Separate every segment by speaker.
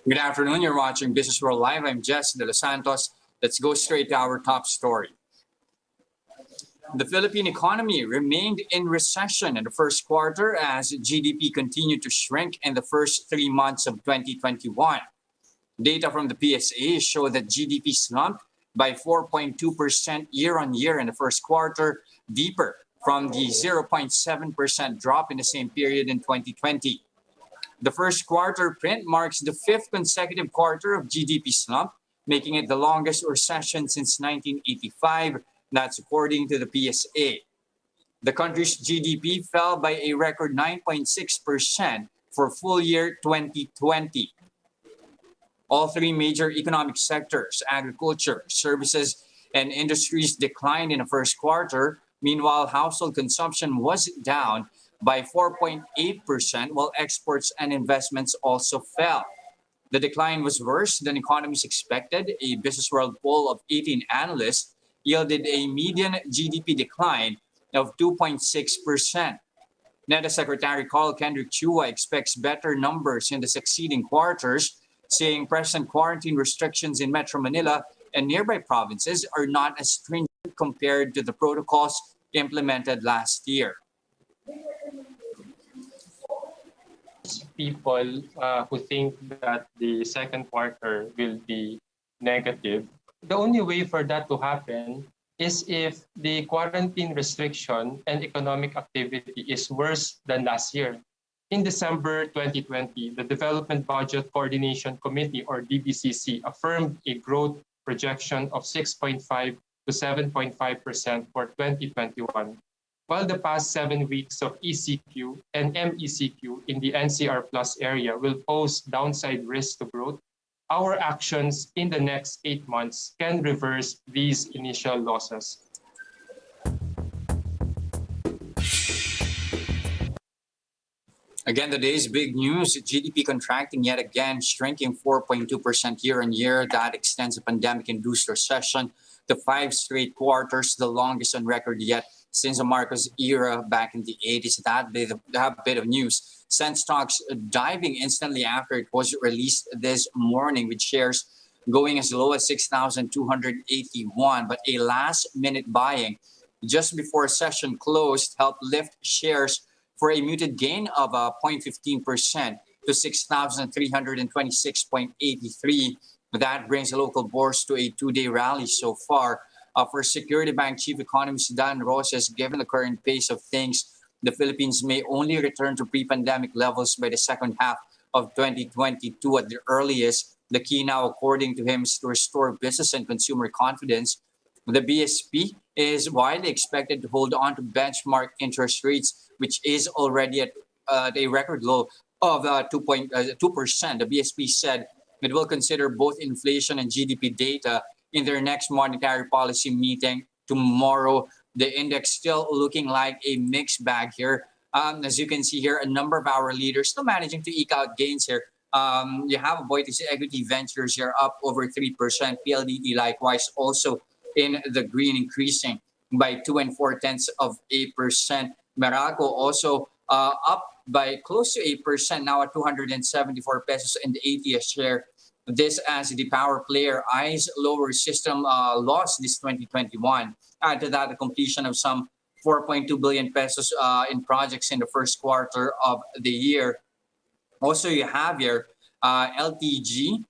Speaker 1: Good afternoon. You're watching Business World Live. I'm Jess De Los Santos. Let's go straight to our top story. The Philippine economy remained in recession in the first quarter as GDP continued to shrink in the first 3 months of 2021. Data from the PSA show that GDP slumped by 4.2% year on year in the first quarter, deeper from the 0.7% drop in the same period in 2020. The first quarter print marks the fifth consecutive quarter of GDP slump, making it the longest recession since 1985. That's according to the PSA. The country's GDP fell by a record 9.6% for full year 2020. All three major economic sectors, agriculture, services, and industries, declined in the first quarter. Meanwhile, household consumption was down by 4.8%, while exports and investments also fell. The decline was worse than economists expected. A Businessworld poll of 18 analysts yielded a median GDP decline of 2.6%. NEDA Secretary Carl Kendrick Chua expects better numbers in the succeeding quarters, saying present quarantine restrictions in Metro Manila and nearby provinces are not as stringent compared to the protocols implemented last year.
Speaker 2: People who think that the second quarter will be negative, the only way for that to happen is if the quarantine restriction and economic activity is worse than last year. In December 2020, the Development Budget Coordination Committee, or DBCC, affirmed a growth projection of 6.5 to 7.5% for 2021. While the past 7 weeks of ECQ and MECQ in the NCR Plus area will pose downside risk to growth, our actions in the next 8 months can reverse these initial losses.
Speaker 1: Again, today's big news, GDP contracting yet again, shrinking 4.2% year on year. That extends a pandemic-induced recession to 5 straight quarters, the longest on record yet since the Marcos era back in the 80s. That bit of news sent stocks diving instantly after it was released this morning, with shares going as low as 6,281. But a last-minute buying just before session closed helped lift shares for a muted gain of 0.15% to 6,326.83. That brings the local bourse to a 2-day rally so far. For Security Bank Chief Economist Dan Roses, given the current pace of things, the Philippines may only return to pre-pandemic levels by the second half of 2022 at the earliest. The key now, according to him, is to restore business and consumer confidence. The BSP is widely expected to hold on to benchmark interest rates, which is already at a record low of 2%. The BSP said it will consider both inflation and GDP data in their next monetary policy meeting tomorrow. The index still looking like a mixed bag here. As you can see here, a number of our leaders still managing to eke out gains here. You have Boitis Equity Ventures here up over 3%. PLDT likewise also in the green, increasing by 2 4/10%. Meralco also up by close to 8%, now at 274 pesos and 80 a share. This as the power player eyes lower system loss this 2021. Add to that the completion of some 4.2 billion pesos in projects in the first quarter of the year. Also, you have here LTG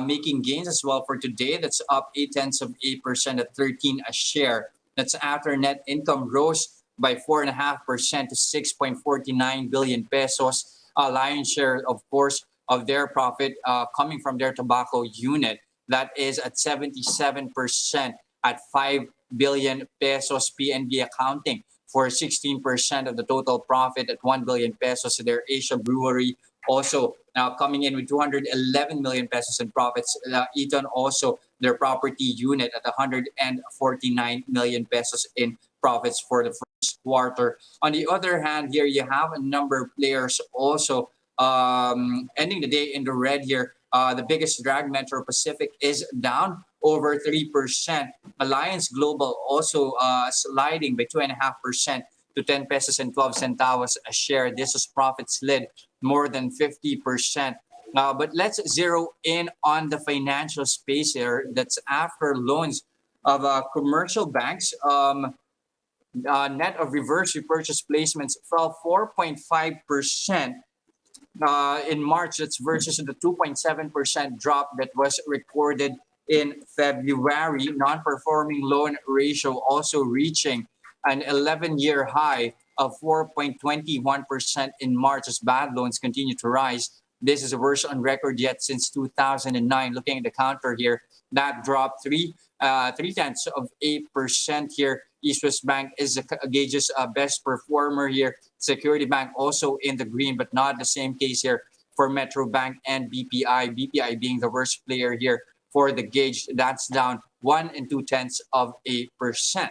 Speaker 1: making gains as well for today. That's up 0.8% at 13 a share. That's after net income rose by 4.5% to 6.49 billion pesos. A lion's share, of course, of their profit coming from their tobacco unit. That is at 77% at 5 billion pesos. PNB accounting for 16% of the total profit at 1 billion pesos. Their Asia Brewery also now coming in with 211 million pesos in profits. Eaton also, their property unit at 149 million pesos in profits for the first quarter. On the other hand, here you have a number of players also ending the day in the red here. The biggest drag, Metro Pacific, is down over 3%. Alliance Global also sliding by 2.5% to 10 pesos and 12 centavos a share. This is profit slid more than 50%. But let's zero in on the financial space here. That's after loans of commercial banks. Net of reverse repurchase placements fell 4.5% in March. That's versus the 2.7% drop that was recorded in February. Non-performing loan ratio also reaching an 11-year high of 4.21% in March as bad loans continue to rise. This is the worst on record yet since 2009. Looking at the counter here, that dropped three tenths of 8% here. East West Bank is the gauge's best performer here. Security Bank also in the green, but not the same case here for Metro Bank and BPI. BPI being the worst player here for the gauge. That's down 1.2%.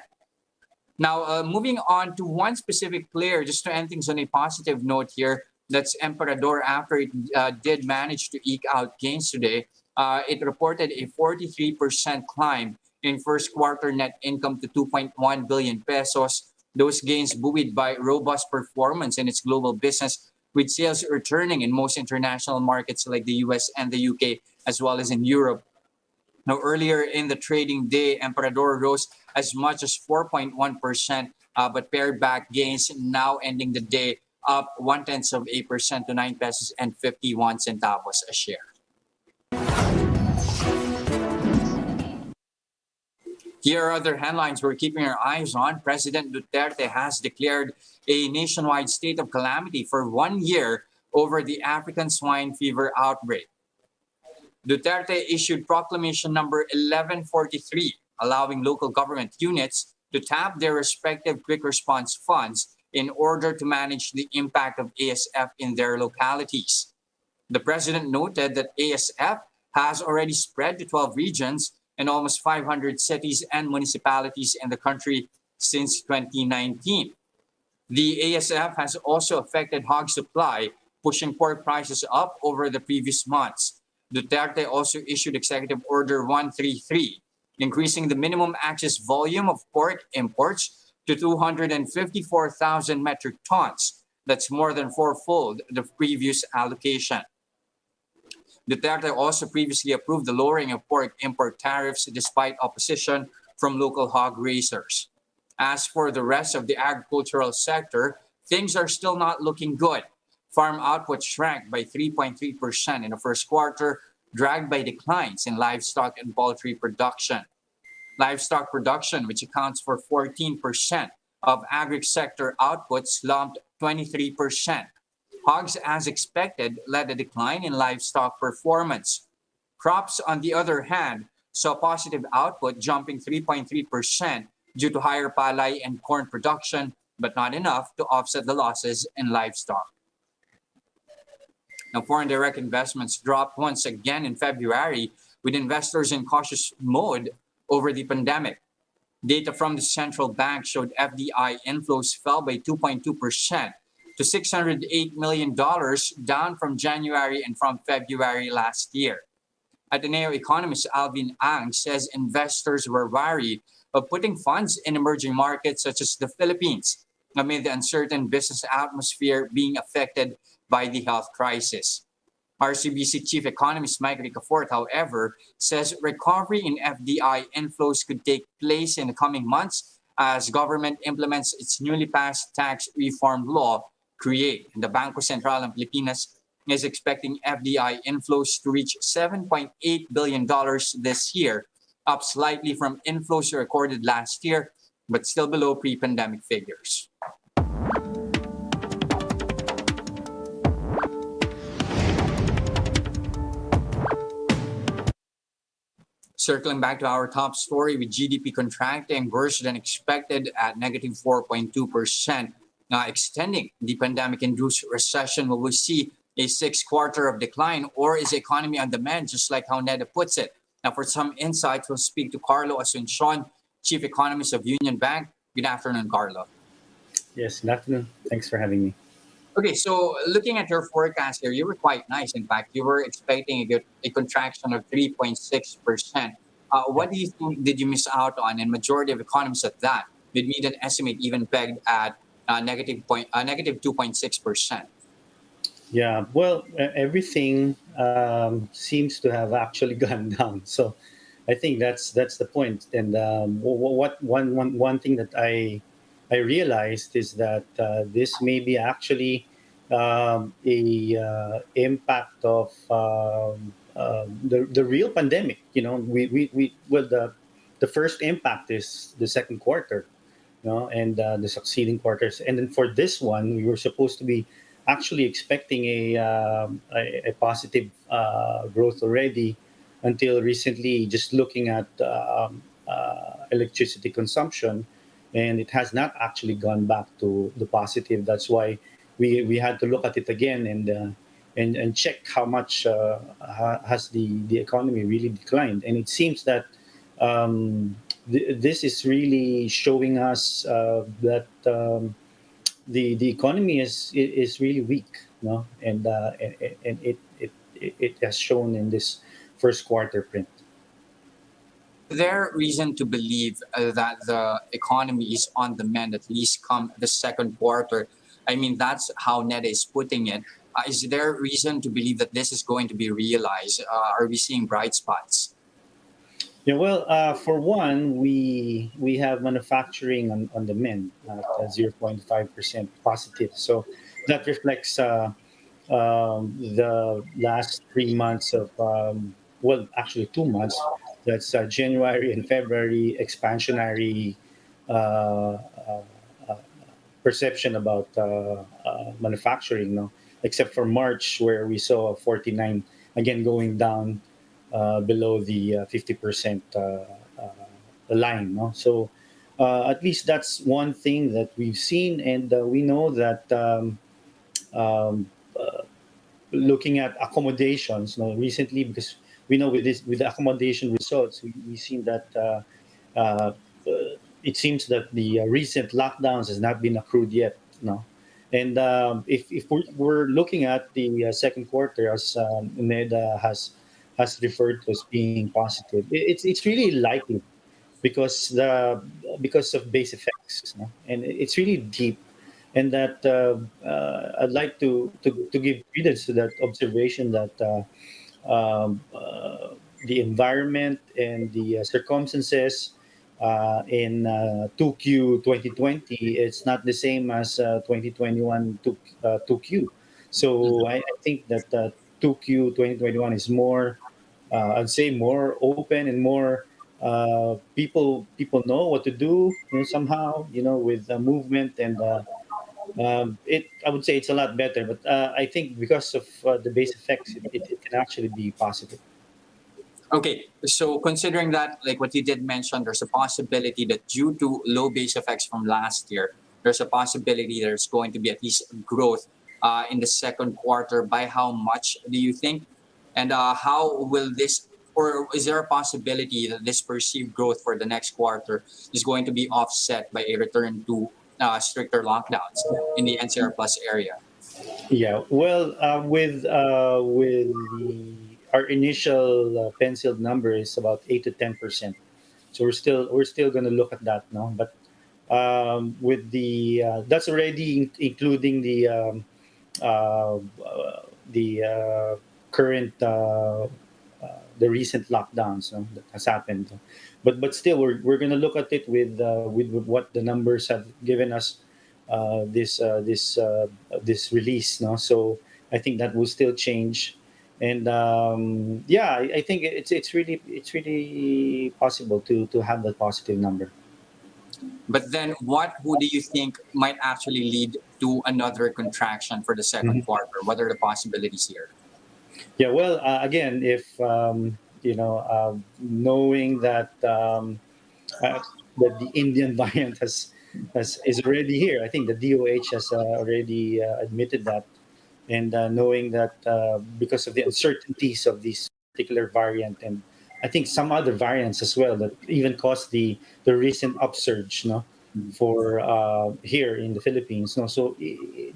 Speaker 1: Now, moving on to one specific player, just to end things on a positive note here, that's Emperador. After it did manage to eke out gains today, it reported a 43% climb in first quarter net income to 2.1 billion pesos. Those gains buoyed by robust performance in its global business, with sales returning in most international markets like the US and the UK, as well as in Europe. Now, earlier in the trading day, Emperador rose as much as 4.1%, but pared back gains, now ending the day up 0.1% to 9 pesos and 51 centavos a share. Here are other headlines we're keeping our eyes on. President Duterte has declared a nationwide state of calamity for 1 year over the African swine fever outbreak. Duterte issued proclamation number 1143, allowing local government units to tap their respective quick response funds in order to manage the impact of ASF in their localities. The president noted that ASF has already spread to 12 regions and almost 500 cities and municipalities in the country since 2019. The ASF has also affected hog supply, pushing pork prices up over the previous months. Duterte also issued Executive Order 133, increasing the minimum access volume of pork imports to 254,000 metric tons. That's more than fourfold the previous allocation. Duterte also previously approved the lowering of pork import tariffs despite opposition from local hog raisers. As for the rest of the agricultural sector, things are still not looking good. Farm output shrank by 3.3% in the first quarter, dragged by declines in livestock and poultry production. Livestock production, which accounts for 14% of agri-sector output, slumped 23%. Hogs, as expected, led a decline in livestock performance. Crops, on the other hand, saw positive output jumping 3.3% due to higher palay and corn production, but not enough to offset the losses in livestock. Now, foreign direct investments dropped once again in February, with investors in cautious mode over the pandemic. Data from the central bank showed FDI inflows fell by 2.2% to $608 million, down from January and from February last year. Ateneo economist Alvin Ang says investors were wary of putting funds in emerging markets such as the Philippines, amid the uncertain business atmosphere being affected by the health crisis. RCBC chief economist Mike Ricafort, however, says recovery in FDI inflows could take place in the coming months as government implements its newly passed tax reform law, CREATE. And the Bangko Sentral ng Pilipinas is expecting FDI inflows to reach $7.8 billion this year, up slightly from inflows recorded last year, but still below pre-pandemic figures. Circling back to our top story, with GDP contracting worse than expected at negative 4.2%, extending the pandemic-induced recession. Will we see a sixth quarter of decline, or is the economy on the mend, just like how Neda puts it? Now, for some insights, we'll speak to Carlo Asuncion, Chief Economist of Union Bank. Good afternoon, Carlo.
Speaker 3: Yes, good afternoon. Thanks for having me.
Speaker 1: Okay, so looking at your forecast here, you were quite nice. In fact, you were expecting a contraction of 3.6%. What do you think did you miss out on? And majority of economists at that did meet an estimate even pegged at negative 2.6%.
Speaker 3: Yeah, well, everything seems to have actually gone down. So I think that's the point. And what one thing that I realized is that this may be actually a impact of the real pandemic. You know, we well the first impact is the second quarter, you know, and the succeeding quarters. And then for this one, we were supposed to be actually expecting a positive growth already until recently, just looking at electricity consumption, and it has not actually gone back to the positive. That's why we had to look at it again and check how much has the economy really declined. And it seems that this is really showing us that the economy is really weak, no, and it has shown in this first quarter print.
Speaker 1: Is there reason to believe that the economy is on the mend at least come the second quarter? I mean, that's how NEDA is putting it. Is there reason to believe that this is going to be realized? Are we seeing bright spots?
Speaker 3: Yeah, well, for one, we have manufacturing on the mend at 0.5% positive, so that reflects the last 3 months of well, actually 2 months. That's January and February expansionary uh, uh, uh, perception about manufacturing, no, except for March where we saw 49 again going down below the 50% line, no. So at least that's one thing that we've seen, and we know that um, looking at accommodations, you know, recently, because we know with this with the accommodation results, we've seen that uh, it seems that the recent lockdowns has not been accrued yet, no. And if we're looking at the second quarter, as Neda has referred to as being positive, it's really likely because because of base effects, no? And it's really deep, and that I'd like to give credence to that observation that the environment and the circumstances in 2Q 2020, it's not the same as 2021 2Q. So I think that 2Q 2021 is more, I'd say, more open and more people know what to do, you know, somehow, you know, with movement and it I would say it's a lot better, but I think because of the base effects, it can actually be positive.
Speaker 1: Okay, so considering that, like what you did mention, there's a possibility that due to low base effects from last year, there's a possibility there's going to be at least growth in the second quarter. By how much do you think? And how will this, or is there a possibility that this perceived growth for the next quarter is going to be offset by a return to stricter lockdowns in the NCR Plus area?
Speaker 3: Yeah, well, with the our initial penciled number is about 8 to 10%. So we're still going to look at that now, but with the that's already including uh, uh, the current the recent lockdowns, that has happened. But still, we're going to look at it with what the numbers have given us this release. No, so I think that will still change, and yeah, I think it's really possible to have that positive number.
Speaker 1: But then, what who do you think might actually lead to another contraction for the second
Speaker 3: Mhm.
Speaker 1: quarter? What are the possibilities here?
Speaker 3: Yeah, well, again, if knowing uh, that the Indian variant has is already here. I think the DOH has already admitted that, and knowing that because of the uncertainties of this particular variant, and I think some other variants as well that even caused the recent upsurge, no, for here in the Philippines. No, so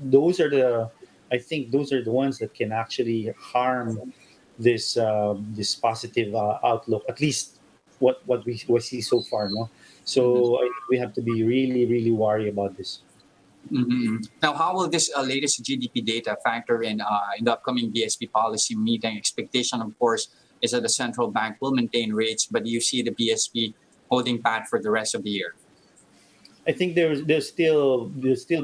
Speaker 3: those are the I think those are the ones that can actually harm this positive outlook, at least what we see so far, no.
Speaker 1: Mhm.
Speaker 3: So I think we have to be really really worried about this.
Speaker 1: Now, how will this latest GDP data factor in the upcoming BSP policy meeting? Expectation, of course, is that the central bank will maintain rates, but do you see the BSP holding pat for the rest of the year?
Speaker 3: I think there'll still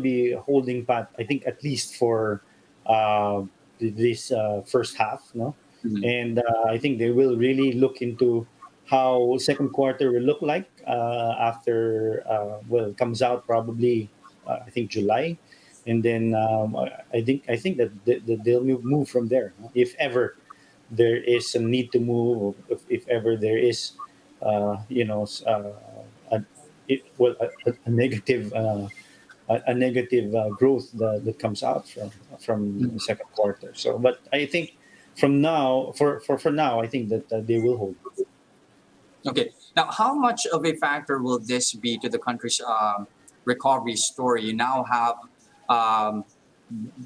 Speaker 3: be a holding pat. I think at least for uh, this first half, no,
Speaker 1: Mhm.
Speaker 3: and I think they will really look into how second quarter will look like after well, it comes out probably I think July, and then I think that they'll move from there, no? If ever there is a need to move, or if ever there is, a, a negative a negative growth that comes out from the second quarter. So, but I think from now, for now, I think that they will hold.
Speaker 1: Okay. Now, how much of a factor will this be to the country's recovery story? You now have um,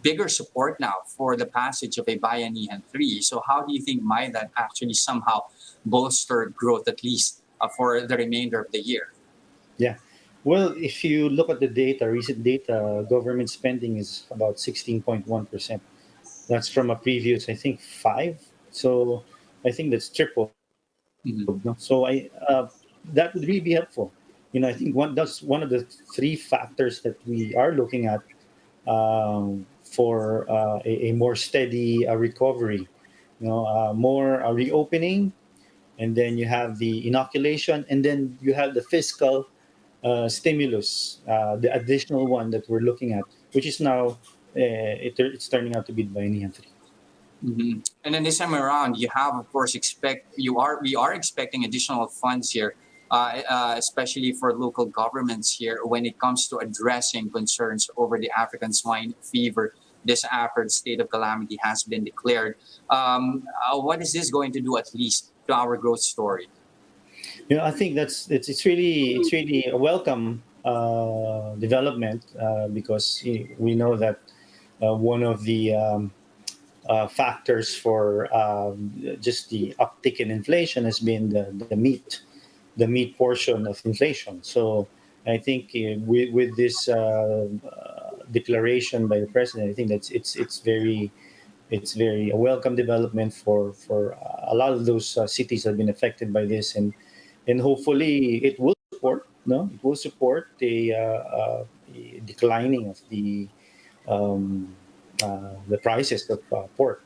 Speaker 1: bigger support now for the passage of a Bayanihan 3. So, how do you think might that actually somehow bolster growth, at least for the remainder of the year?
Speaker 3: Yeah. Well, if you look at the data, recent data, government spending is about 16.1%. That's from a previous, I think, five. So I think that's triple.
Speaker 1: Mhm.
Speaker 3: No? So that would really be helpful. I think that's one of the three factors that we are looking at for a more steady recovery. More reopening, and then you have the inoculation, and then you have the fiscal stimulus, the additional one that we're looking at, which is now it's turning out to be Bayanihan 3.
Speaker 1: And then this time around, you have, of course, we are expecting additional funds here, especially for local governments here when it comes to addressing concerns over the African swine fever. This after the state of calamity has been declared. What is this going to do, at least, to our growth story?
Speaker 3: I think it's really a welcome development because we know that one of the factors for just the uptick in inflation has been the meat portion of inflation. So I think with this declaration by the president, I think that's it's very a welcome development for a lot of those cities that have been affected by this, and hopefully it will support the declining of the prices of pork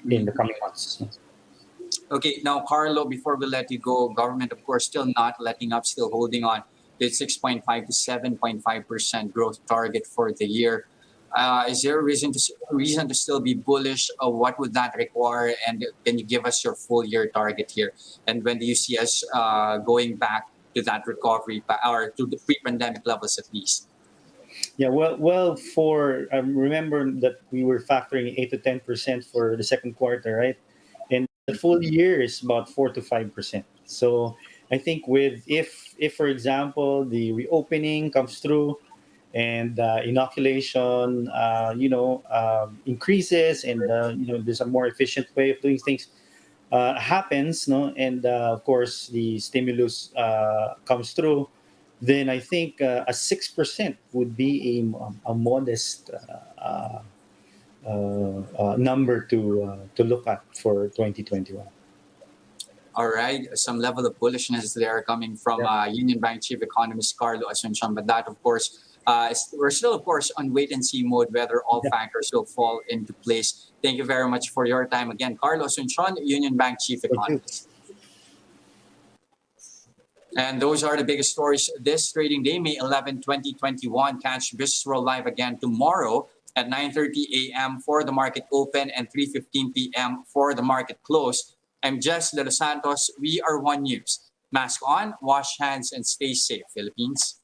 Speaker 3: in the coming months.
Speaker 1: Okay, now, Carlo, before we let you go, government, of course, still not letting up, still holding on to 6.5 to 7.5% growth target for the year. Is there a reason to still be bullish? What would that require? And can you give us your full year target here? And when do you see us going back to that recovery or to the pre-pandemic levels at least?
Speaker 3: Yeah, well, for remember that we were factoring 8 to 10% for the second quarter, right? And the full year is about 4 to 5%. So I think with if for example the reopening comes through and inoculation, increases, and there's a more efficient way of doing things happens, no, and of course the stimulus comes through, then I think a 6% would be a modest number to look at for 2021.
Speaker 1: All right, some level of bullishness there coming from
Speaker 3: Yeah.
Speaker 1: Union Bank Chief Economist Carlo Asuncion. But that, of course, we're still, of course, on wait and see mode whether all
Speaker 3: Yeah.
Speaker 1: factors will fall into place. Thank you very much for your time again, Carlo Asuncion, Union Bank Chief
Speaker 3: Thank you.
Speaker 1: Economist. And those are the biggest stories this trading day, May 11, 2021. Catch Businessworld live again tomorrow at 9:30 a.m. for the market open and 3:15 p.m. for the market close. I'm Jess De Los Santos. We are One News. Mask on, wash hands, and stay safe, Philippines.